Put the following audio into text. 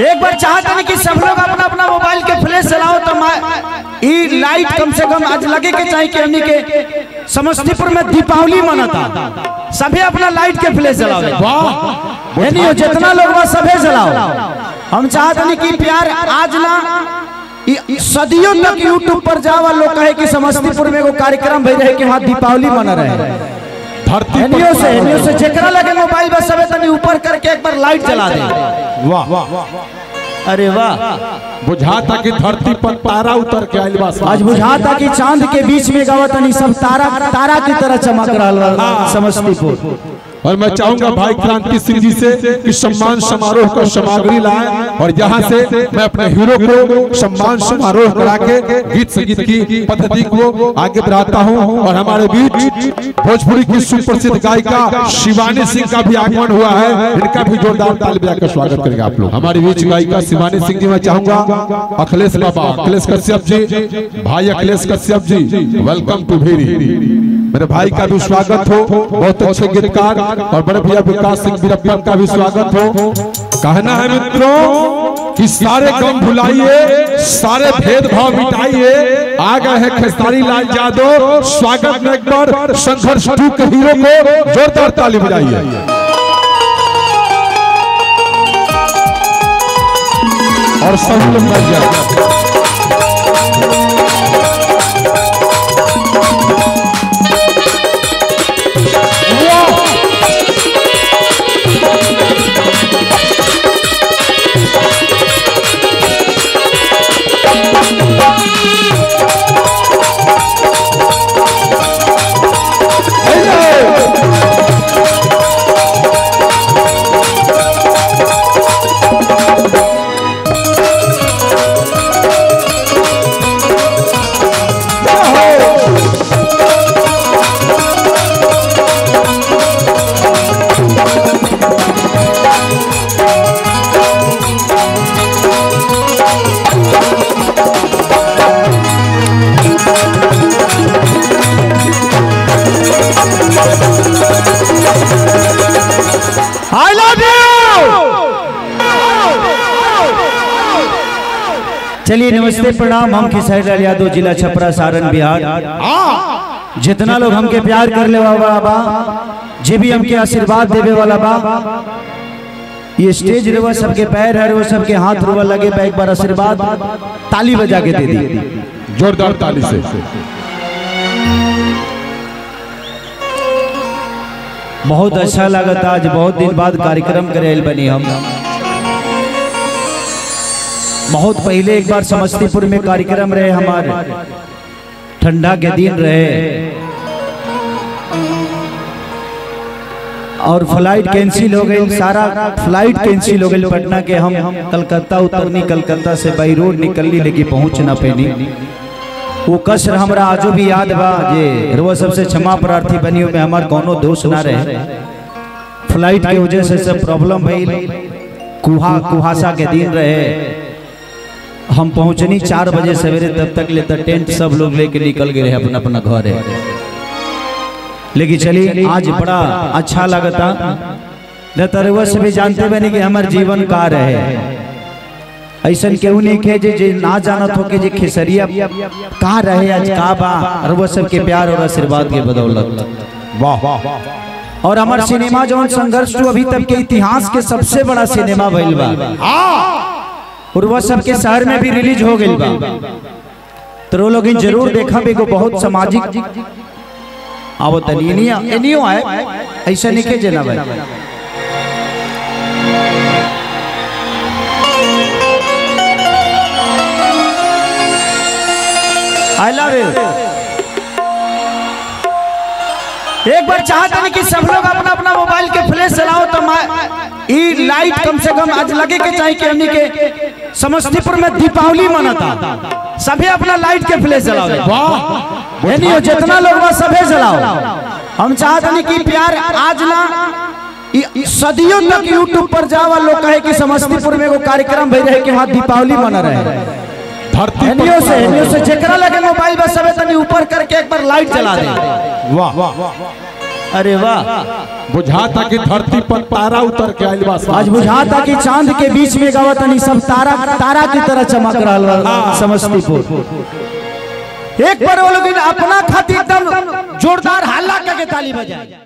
एक बार चाहते हैं कि सब लोग अपना अपना मोबाइल के फ्लैश चलाओ तो ई लाइट कम से कम आज लगे के चाहिए कि हमनी के समस्तीपुर में दीपावली मनाता सभी अपना लाइट के फ्लैश चलाओ। वाह जितना लोग वह सभी चलाओ। हम चाहते हैं कि प्यार आज ना सदियों तक यूट्यूब पर जावा लोग कहे कि समस्तीपुर में एगो कार्यक्रम भई रहे कि हाँ दीपावली मना रहे धरती से जेकरा लगे मोबाइल बस सबे तनी ऊपर करके एक बार लाइट जला दे। वाह वाह वाह, अरे वाह, बुझाता कि धरती पर तारा उतर के आइल बा। आज बुझाता कि चांद के बीच में गावतनी सब तारा की तरह चमक रहा समस्तीपुर। और मैं चाहूंगा भाई क्रांति सिंह जी से कि सम्मान समारोह का सामग्री लाएं और यहाँ से मैं अपने हीरो को सम्मान समारोह करा के गीत संगीत की पद्धति को आगे बढ़ाता हूँ। और हमारे बीच भोजपुरी की सुप्रसिद्ध गायिका शिवानी सिंह का भी आगमन हुआ है, इनका भी जोरदार ताली बजाकर स्वागत करेंगे आप लोग। हमारे बीच गायिका शिवानी सिंह जी, मैं चाहूंगा अखिलेश बाबा, अखिलेश कश्यप जी, भाई अखिलेश कश्यप जी, वेलकम टू भेरी। मेरे भाई का भी स्वागत हो, बहुत अच्छे गीतकार। और बड़े भैया विकास सिंह वीरप्पन का भी स्वागत हो। कहना है मित्रों कि सारे गम भुलाइए, सारे भेदभाव मिटाइए। आ गए हैं खेसारी लाल यादव। स्वागत में एक बार संघर्ष 2 के हीरो को जोरदार ताली बजाइए। और सब लोग बैठ जाए। चलिए नमस्ते प्रणाम। हम खेसारी लाल यादव, जिला छपरा, सारण, बिहार। जितना लोग हमके प्यार कर ले वाला बा, जे भी हमके आशीर्वाद देवे वाला बा, ये स्टेज रुआ सबके पैर है, वो सबके हाथ रुआ लगे बा। एक बार आशीर्वाद ताली बजा के दे दी, जोरदार ताली से। बहुत अच्छा लगता। आज बहुत दिन बाद कार्यक्रम करे बनी हम। बहुत पहले एक बार समस्तीपुर में कार्यक्रम रहे हमारे, ठंडा के दिन रहे और फ्लाइट कैंसिल हो गई। सारा फ्लाइट कैंसिल हो गई पटना के। हम कलकत्ता उतरनी, कलकत्ता से बाई रोड निकलनी, लेकिन पहुंच ना पैनी। वो कसर हमरा आजो भी याद बा। जे वो सबसे क्षमा प्रार्थी बनी में हमार कोनो दोष ना रहे। फ्लाइट के वजह से सब प्रॉब्लम भइल। कुहासा के दिन रहे। हम पहुंचनी 4 बजे सवेरे, तब तक लेता टेंट सब लोग लेके निकल गए अपना अपना घर है। लेकिन चलिए आज बड़ा अच्छा लगता। रतरवा से भी जानते बनी कि हमारे जीवन का रहे। ऐसा केहू नहीं के जे ना जानत हो के जे खेसरिया का रहे आज का बा। और वो सबके प्यार और आशीर्वाद के बदौलत। वाह। और हमारे सिनेमा जो संघर्ष अभी तक के इतिहास के सबसे बड़ा सिनेमा भइल बा। और वह सबके शहर में भी रिलीज हो गई बा। तो लोग जरूर देखा भी को बहुत सामाजिक आवो तनियो है। ऐसा नहीं के जना भाई। I love you. एक बार चाहते हैं कि सब लोग अपना अपना मोबाइल के फ्लैश चलाओ तो ई लाइट कम से कम आज लगे के चाहिए कि हमनी के समस्तीपुर में दीपावली मनाता सभी अपना लाइट के फ्लैश चलाओ। वाह, जितना लोग वह सभी चलाओ। हम चाहते हैं कि प्यार आज ना सदियों तक यूट्यूब पर जावा लोग कहे कि समस्तीपुर में एगो कार्यक्रम भई रहे कि हाँ दीपावली मना रहे धरती से जेकरा लगे मोबाइल बस सबे तनी ऊपर करके एक बार लाइट जला दे। वाह वाह, अरे वाह, बुझाता कि धरती पर तारा उतर के आइल बा। आज बुझाता कि चांद के बीच में गावतनी सब तारा तारा की तरह चमक रहा समस्तीपुर। एक बार वो लोग अपना खातिर एकदम जोरदार हल्ला करके ताली बजाए।